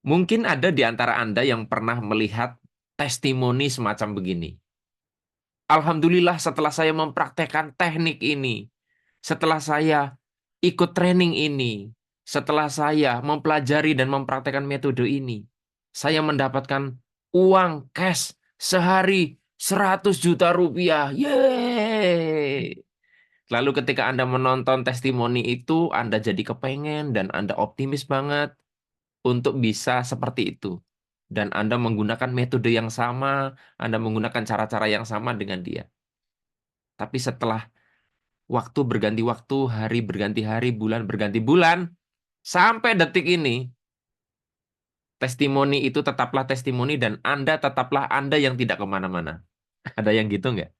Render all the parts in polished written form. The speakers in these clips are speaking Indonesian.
Mungkin ada di antara Anda yang pernah melihat testimoni semacam begini. Alhamdulillah setelah saya mempraktekkan teknik ini, setelah saya ikut training ini, setelah saya mempelajari dan mempraktekkan metode ini, saya mendapatkan uang cash sehari 100 juta rupiah. Yeay! Lalu ketika Anda menonton testimoni itu, Anda jadi kepengen dan Anda optimis banget untuk bisa seperti itu. Dan Anda menggunakan metode yang sama, Anda menggunakan cara-cara yang sama dengan dia. Tapi setelah waktu berganti waktu, hari berganti hari, bulan berganti bulan, sampai detik ini, testimoni itu tetaplah testimoni dan Anda tetaplah Anda yang tidak kemana-mana. Ada yang gitu nggak?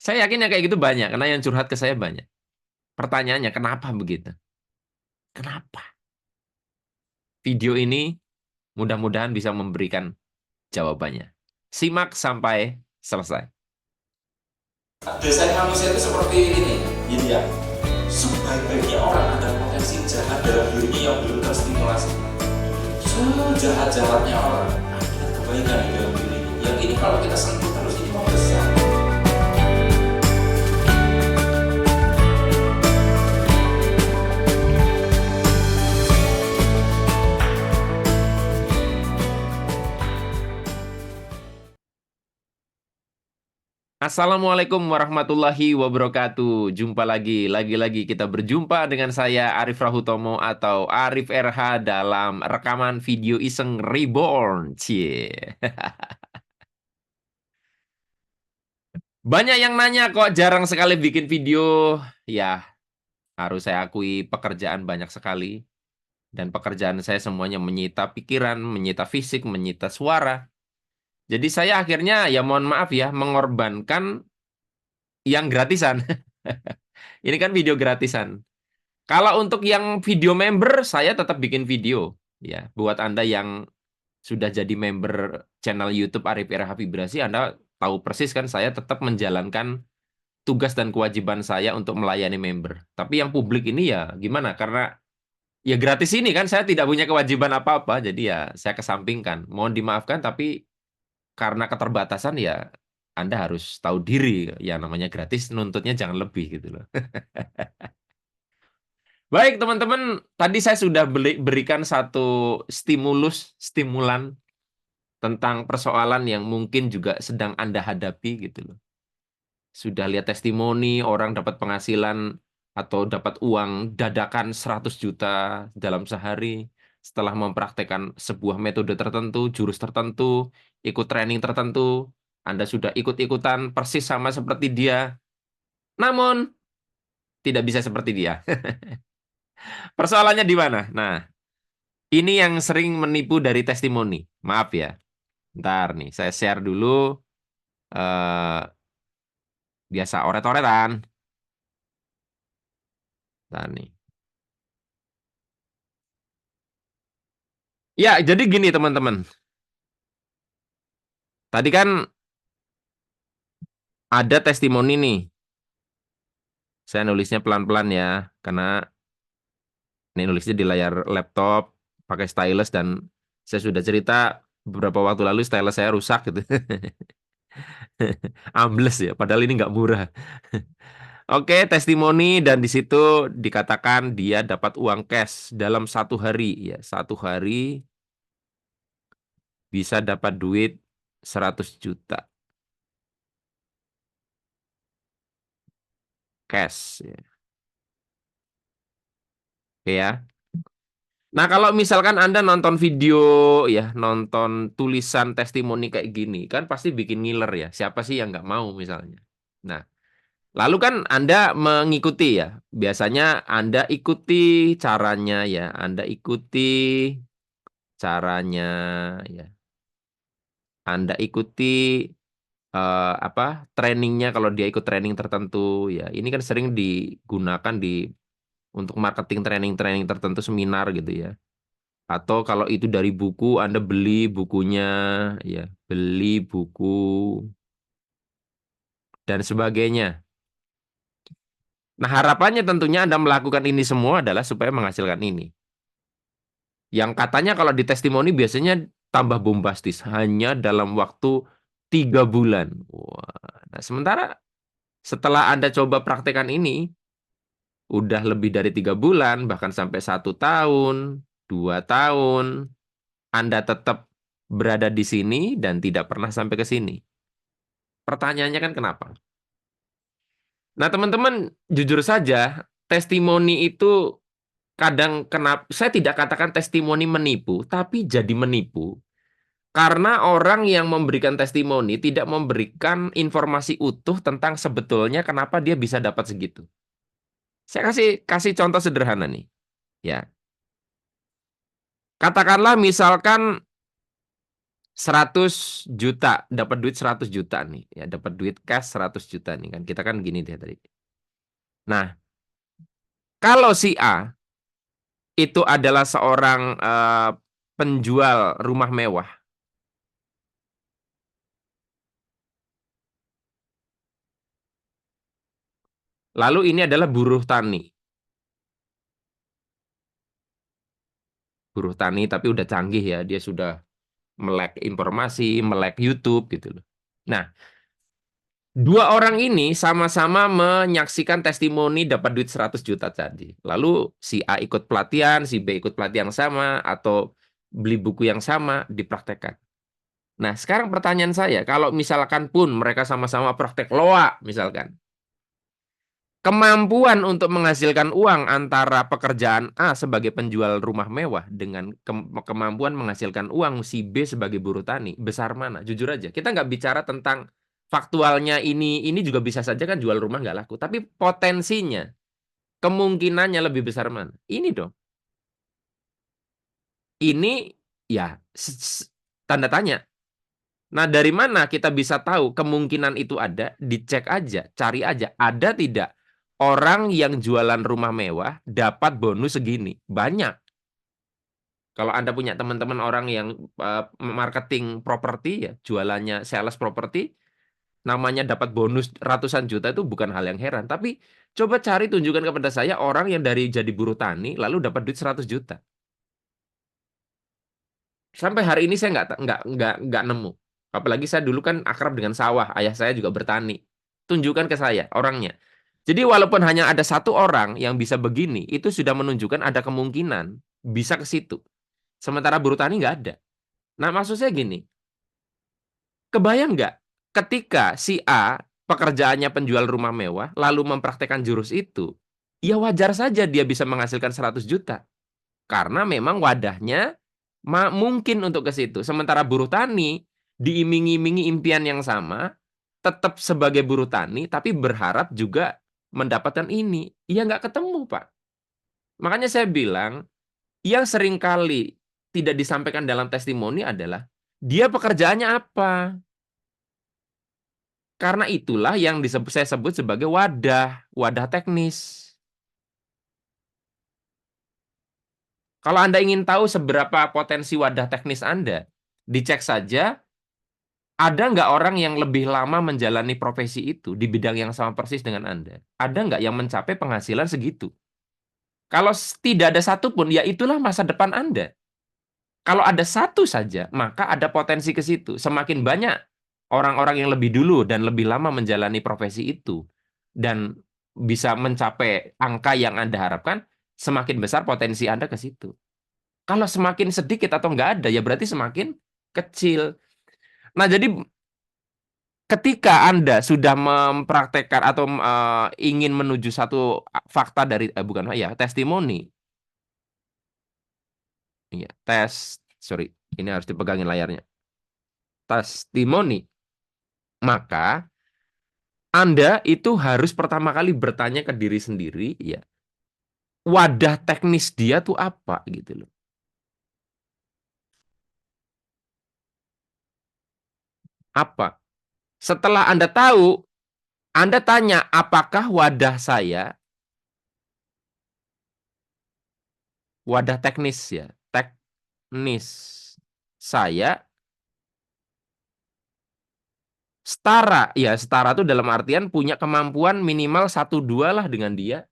Saya yakin yang kayak gitu banyak, karena yang curhat ke saya banyak. Pertanyaannya, kenapa begitu? Kenapa? Video ini mudah-mudahan bisa memberikan jawabannya. Simak sampai selesai. Dasar manusia itu seperti ini, gitu ya. Sebaik-baiknya orang ada potensi jahat dalam dirinya yang belum terstimulasi. Sejahat-jahatnya orang ada kebaikan di dalam dirinya. Yang ini kalau kita sentuh terus ini mau besar. Assalamualaikum warahmatullahi wabarakatuh. Jumpa lagi kita berjumpa dengan saya Arif Rahutomo atau Arif RH dalam rekaman video iseng Reborn. Cie. Banyak yang nanya kok jarang sekali bikin video. Ya, harus saya akui pekerjaan banyak sekali. Dan pekerjaan saya semuanya menyita pikiran, menyita fisik, menyita suara. Jadi saya akhirnya ya mohon maaf ya mengorbankan yang gratisan. Ini kan video gratisan. Kalau untuk yang video member, saya tetap bikin video. Ya, buat Anda yang sudah jadi member channel YouTube Arif RH Vibrasi, Anda tahu persis kan saya tetap menjalankan tugas dan kewajiban saya untuk melayani member. Tapi yang publik ini ya gimana? Karena ya gratis ini kan saya tidak punya kewajiban apa-apa, jadi ya saya kesampingkan. Mohon dimaafkan, tapi karena keterbatasan ya Anda harus tahu diri. Ya namanya gratis, nuntutnya jangan lebih gitu loh. Baik, teman-teman, tadi saya sudah berikan satu stimulan tentang persoalan yang mungkin juga sedang Anda hadapi gitu loh. Sudah lihat testimoni orang dapat penghasilan atau dapat uang dadakan 100 juta dalam sehari setelah mempraktekkan sebuah metode tertentu, jurus tertentu, ikut training tertentu. Anda sudah ikut-ikutan persis sama seperti dia, namun tidak bisa seperti dia. Persoalannya di mana? Nah, ini yang sering menipu dari testimoni. Maaf ya. Ntar nih, saya share dulu eh, biasa oret-oretan. Ntar nih. Ya, jadi gini teman-teman. Tadi kan ada testimoni nih. Saya nulisnya pelan-pelan ya, karena ini nulisnya di layar laptop, pakai stylus, dan saya sudah cerita beberapa waktu lalu stylus saya rusak gitu. Ambles ya, padahal ini nggak murah. Oke, testimoni dan di situ dikatakan dia dapat uang cash dalam 1 hari ya. 1 hari bisa dapat duit 100 juta cash ya. Oke ya. Nah, kalau misalkan Anda nonton video ya, nonton tulisan testimoni kayak gini, kan pasti bikin ngiler ya. Siapa sih yang nggak mau misalnya? Nah, lalu kan Anda mengikuti ya. Biasanya Anda ikuti caranya ya. Anda ikuti caranya ya. Anda ikuti apa trainingnya kalau dia ikut training tertentu ya. Ini kan sering digunakan untuk marketing training-training tertentu, seminar gitu ya. Atau kalau itu dari buku, Anda beli bukunya, ya, beli buku dan sebagainya. Nah, harapannya tentunya Anda melakukan ini semua adalah supaya menghasilkan ini. Yang katanya kalau di testimoni biasanya tambah bombastis, hanya dalam waktu 3 bulan. Wah, nah sementara setelah Anda coba praktekan ini, udah lebih dari 3 bulan, bahkan sampai 1 tahun, 2 tahun, Anda tetap berada di sini dan tidak pernah sampai ke sini. Pertanyaannya kan kenapa? Nah, teman-teman, jujur saja, testimoni itu kadang kenapa saya tidak katakan testimoni menipu, tapi jadi menipu karena orang yang memberikan testimoni tidak memberikan informasi utuh tentang sebetulnya kenapa dia bisa dapat segitu. Saya kasih kasih contoh sederhana nih, ya. Katakanlah misalkan 100 juta, dapat duit 100 juta nih, ya, dapat duit cash 100 juta nih kan. Kita kan gini deh tadi. Nah, kalau si A itu adalah seorang penjual rumah mewah. Lalu ini adalah buruh tani. Buruh tani tapi udah canggih ya, dia sudah melek informasi, melek YouTube gitu loh. Nah, dua orang ini sama-sama menyaksikan testimoni dapat duit 100 juta tadi. Lalu si A ikut pelatihan, si B ikut pelatihan yang sama, atau beli buku yang sama, dipraktekkan. Nah, sekarang pertanyaan saya, kalau misalkan pun mereka sama-sama praktek loa, misalkan, kemampuan untuk menghasilkan uang antara pekerjaan A sebagai penjual rumah mewah dengan kemampuan menghasilkan uang si B sebagai buruh tani, besar mana? Jujur aja, kita nggak bicara tentang faktualnya ini juga bisa saja kan jual rumah nggak laku. Tapi potensinya, kemungkinannya lebih besar mana? Ini dong. Ini ya tanda tanya. Nah, dari mana kita bisa tahu kemungkinan itu ada? Dicek aja, cari aja. Ada tidak orang yang jualan rumah mewah dapat bonus segini? Banyak. Kalau Anda punya teman-teman orang yang marketing properti, ya, jualannya sales properti, namanya dapat bonus ratusan juta itu bukan hal yang heran. Tapi coba cari tunjukkan kepada saya orang yang dari jadi buruh tani lalu dapat duit 100 juta. Sampai hari ini saya nggak nemu. Apalagi saya dulu kan akrab dengan sawah. Ayah saya juga bertani. Tunjukkan ke saya orangnya. Jadi walaupun hanya ada satu orang yang bisa begini, itu sudah menunjukkan ada kemungkinan bisa ke situ. Sementara buruh tani nggak ada. Nah, maksud saya gini, kebayang nggak ketika si A pekerjaannya penjual rumah mewah, lalu mempraktekkan jurus itu, ya wajar saja dia bisa menghasilkan 100 juta. Karena memang wadahnya mungkin untuk ke situ. Sementara buruh tani diiming-imingi impian yang sama, tetap sebagai buruh tani, tapi berharap juga mendapatkan ini. Iya nggak ketemu, Pak. Makanya saya bilang, yang seringkali tidak disampaikan dalam testimoni adalah, dia pekerjaannya apa? Karena itulah yang saya sebut sebagai wadah teknis. Kalau Anda ingin tahu seberapa potensi wadah teknis Anda, dicek saja ada nggak orang yang lebih lama menjalani profesi itu di bidang yang sama persis dengan Anda? Ada nggak yang mencapai penghasilan segitu? Kalau tidak ada satupun, ya itulah masa depan Anda. Kalau ada satu saja, maka ada potensi ke situ. Semakin banyak orang-orang yang lebih dulu dan lebih lama menjalani profesi itu dan bisa mencapai angka yang Anda harapkan, semakin besar potensi Anda ke situ. Kalau semakin sedikit atau nggak ada, ya berarti semakin kecil. Nah, jadi ketika Anda sudah mempraktekkan atau ingin menuju satu fakta dari bukan ya testimoni, ya sorry, ini harus dipegangin layarnya. Testimoni, maka Anda itu harus pertama kali bertanya ke diri sendiri, ya, wadah teknis dia tuh apa gitu loh. Apa? Setelah Anda tahu, Anda tanya, apakah wadah teknis ya, teknis saya setara. Ya, setara itu dalam artian punya kemampuan minimal 1-2 lah dengan dia.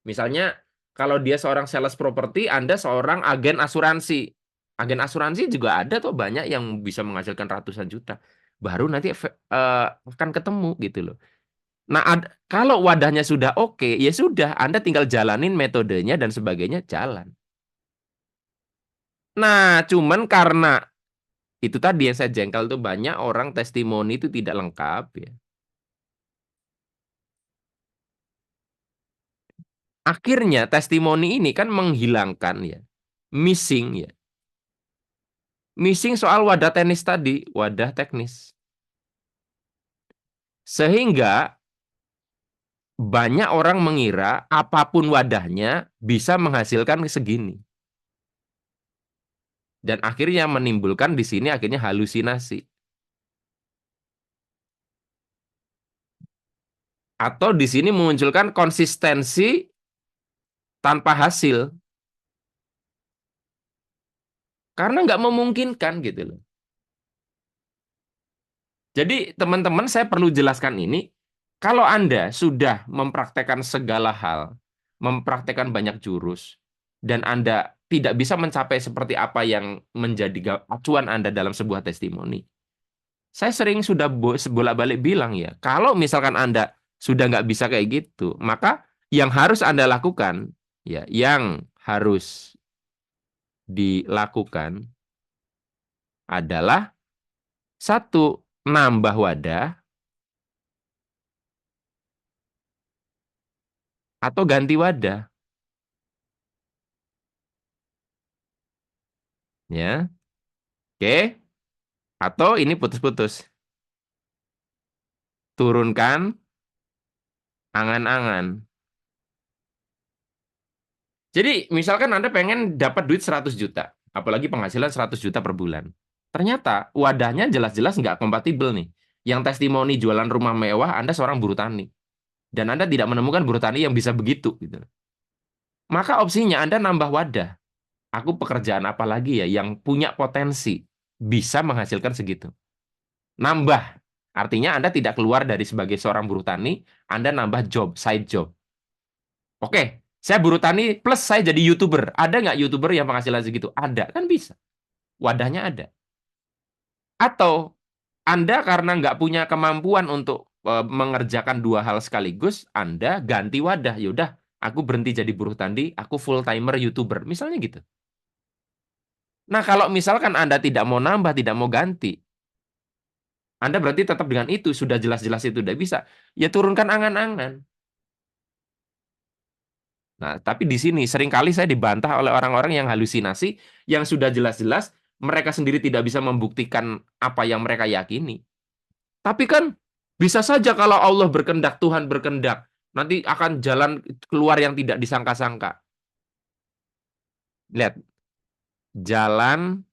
Misalnya Kalau dia seorang sales properti, Anda seorang agen asuransi. Agen asuransi juga ada tuh banyak yang bisa menghasilkan ratusan juta. Baru nanti akan ketemu gitu loh. Nah, kalau wadahnya sudah oke, ya sudah, Anda tinggal jalanin metodenya dan sebagainya, jalan. Nah, cuman karena itu tadi yang saya jengkel tuh banyak orang testimoni itu tidak lengkap ya. Akhirnya testimoni ini kan menghilangkan ya, missing ya. Missing soal wadah teknis tadi, wadah teknis. Sehingga banyak orang mengira apapun wadahnya bisa menghasilkan segini. Dan akhirnya menimbulkan di sini akhirnya halusinasi. Atau di sini memunculkan konsistensi tanpa hasil. Karena nggak memungkinkan gitu loh. Jadi teman-teman saya perlu jelaskan ini. Kalau Anda sudah mempraktekkan segala hal, mempraktekkan banyak jurus, dan Anda tidak bisa mencapai seperti apa yang menjadi acuan Anda dalam sebuah testimoni. Saya sering sudah bolak-balik bilang ya, kalau misalkan Anda sudah nggak bisa kayak gitu, maka yang harus Anda lakukan, ya, yang harus dilakukan adalah satu, nambah wadah atau ganti wadah, ya, oke, atau ini putus-putus, turunkan angan-angan. Jadi misalkan Anda pengen dapat duit 100 juta, apalagi penghasilan 100 juta per bulan. Ternyata wadahnya jelas-jelas nggak kompatibel nih. Yang testimoni jualan rumah mewah, Anda seorang buruh tani. Dan Anda tidak menemukan buruh tani yang bisa begitu. Gitu. Maka opsinya Anda nambah wadah. Aku pekerjaan apa lagi ya yang punya potensi bisa menghasilkan segitu. Nambah. Artinya Anda tidak keluar dari sebagai seorang buruh tani, Anda nambah job, side job. Oke, saya buruh tani plus saya jadi YouTuber. Ada nggak YouTuber yang penghasilan segitu? Ada, kan bisa. Wadahnya ada. Atau Anda karena nggak punya kemampuan untuk mengerjakan dua hal sekaligus, Anda ganti wadah. Yaudah, aku berhenti jadi buruh tani, aku full timer YouTuber. Misalnya gitu. Nah, kalau misalkan Anda tidak mau nambah, tidak mau ganti, Anda berarti tetap dengan itu, sudah jelas-jelas itu udah bisa. Ya turunkan angan-angan. Nah, tapi di sini seringkali saya dibantah oleh orang-orang yang halusinasi, yang sudah jelas-jelas mereka sendiri tidak bisa membuktikan apa yang mereka yakini. Tapi kan bisa saja kalau Allah berkehendak, Tuhan berkehendak, nanti akan jalan keluar yang tidak disangka-sangka. Lihat, jalan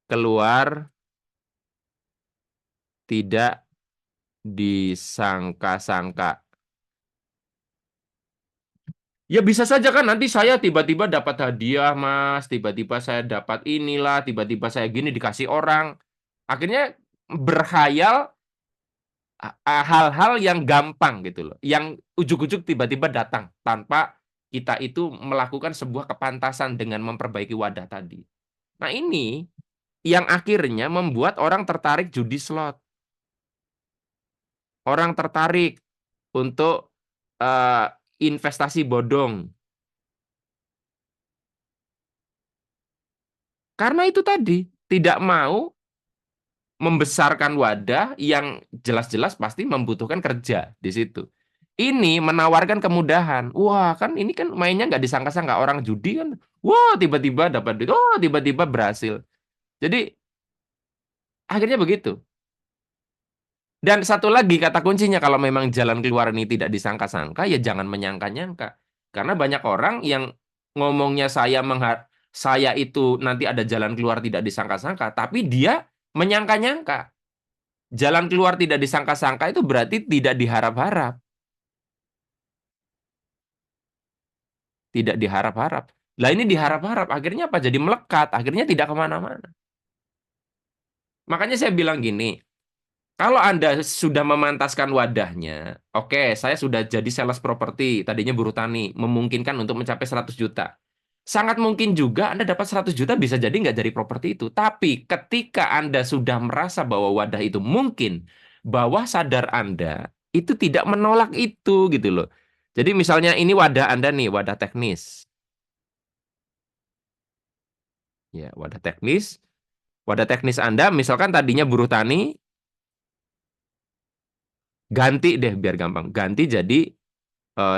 keluar tidak disangka-sangka. Ya bisa saja kan nanti saya tiba-tiba dapat hadiah, Mas, tiba-tiba saya dapat inilah, tiba-tiba saya gini dikasih orang. Akhirnya berkhayal hal-hal yang gampang gitu loh, yang ujuk-ujuk tiba-tiba datang tanpa kita itu melakukan sebuah kepantasan dengan memperbaiki wadah tadi. Nah ini yang akhirnya membuat orang tertarik judi slot, orang tertarik untuk eh, investasi bodong. Karena itu tadi tidak mau membesarkan wadah yang jelas-jelas pasti membutuhkan kerja di situ. Ini menawarkan kemudahan. Wah, kan ini kan mainnya nggak disangka-sangka orang judi kan. Wah, tiba-tiba dapat duit. Oh, tiba-tiba berhasil. Jadi akhirnya begitu. Dan satu lagi kata kuncinya kalau memang jalan keluar ini tidak disangka-sangka, ya jangan menyangka-nyangka. Karena banyak orang yang ngomongnya saya itu nanti ada jalan keluar tidak disangka-sangka, tapi dia menyangka-nyangka. Jalan keluar tidak disangka-sangka itu berarti tidak diharap-harap. Tidak diharap-harap. Lah ini diharap-harap, akhirnya apa? Jadi melekat, akhirnya tidak kemana-mana. Makanya saya bilang gini, Kalau Anda sudah memantaskan wadahnya, oke, saya sudah jadi sales properti, tadinya buruh tani, memungkinkan untuk mencapai 100 juta. Sangat mungkin juga Anda dapat 100 juta bisa jadi nggak dari properti itu. Tapi ketika Anda sudah merasa bahwa wadah itu mungkin, bawah sadar Anda itu tidak menolak itu gitu loh. Jadi misalnya ini wadah Anda nih, wadah teknis. Ya, wadah teknis. Wadah teknis Anda misalkan tadinya buruh tani, ganti deh biar gampang. Ganti jadi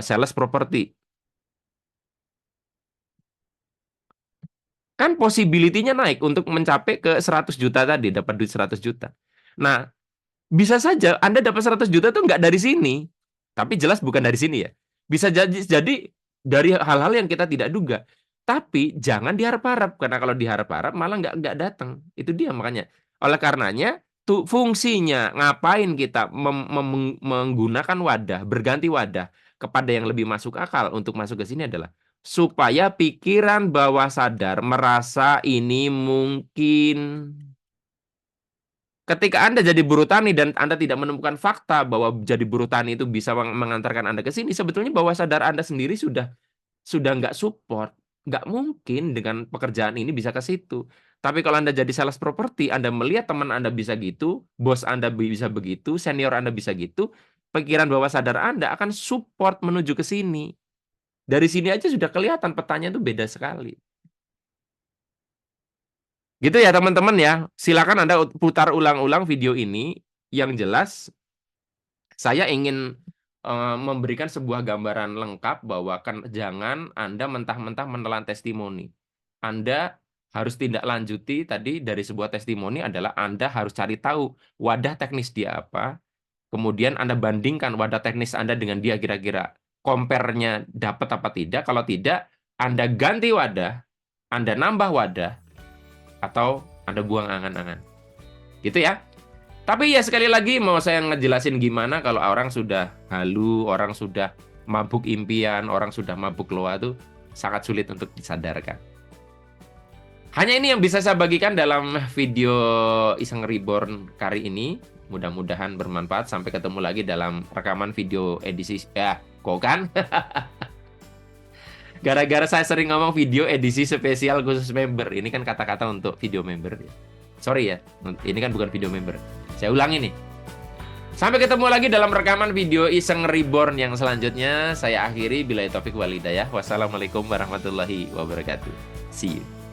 sales properti. Kan possibility-nya naik untuk mencapai ke 100 juta tadi, dapat duit 100 juta. Nah, bisa saja Anda dapat 100 juta tuh nggak dari sini. Tapi jelas bukan dari sini ya. Bisa jadi dari hal-hal yang kita tidak duga. Tapi jangan diharap-harap. Karena kalau diharap-harap malah nggak datang. Itu dia makanya. Oleh karenanya, tuh fungsinya ngapain kita menggunakan wadah, berganti wadah kepada yang lebih masuk akal untuk masuk ke sini adalah supaya pikiran bawah sadar merasa ini mungkin. Ketika Anda jadi buruh tani dan Anda tidak menemukan fakta bahwa jadi buruh tani itu bisa mengantarkan Anda ke sini, sebetulnya bawah sadar Anda sendiri sudah nggak support. Nggak mungkin dengan pekerjaan ini bisa ke situ. Tapi kalau Anda jadi sales properti, Anda melihat teman Anda bisa gitu, bos Anda bisa begitu, senior Anda bisa gitu, pikiran bawah sadar Anda akan support menuju ke sini. Dari sini aja sudah kelihatan petanya itu beda sekali. Gitu ya teman-teman ya. Silakan Anda putar ulang-ulang video ini. Yang jelas saya ingin memberikan sebuah gambaran lengkap bahwa kan jangan Anda mentah-mentah menelan testimoni. Anda harus tindak lanjuti tadi dari sebuah testimoni adalah Anda harus cari tahu wadah teknis dia apa. Kemudian Anda bandingkan wadah teknis Anda dengan dia kira-kira compare-nya dapat apa tidak. Kalau tidak, Anda ganti wadah, Anda nambah wadah, atau Anda buang angan-angan. Gitu ya. Tapi ya sekali lagi mau saya ngejelasin gimana kalau orang sudah halu, orang sudah mabuk impian, orang sudah mabuk loa tuh sangat sulit untuk disadarkan. Hanya ini yang bisa saya bagikan dalam video Iseng Reborn kali ini. Mudah-mudahan bermanfaat. Sampai ketemu lagi dalam rekaman video edisi kok kan? Gara-gara saya sering ngomong video edisi spesial khusus member. Ini kan kata-kata untuk video member. Sorry ya, ini kan bukan video member. Saya ulangi nih. Sampai ketemu lagi dalam rekaman video Iseng Reborn yang selanjutnya. Saya akhiri. Billahi taufik wal hidayah. Wassalamualaikum warahmatullahi wabarakatuh. See you.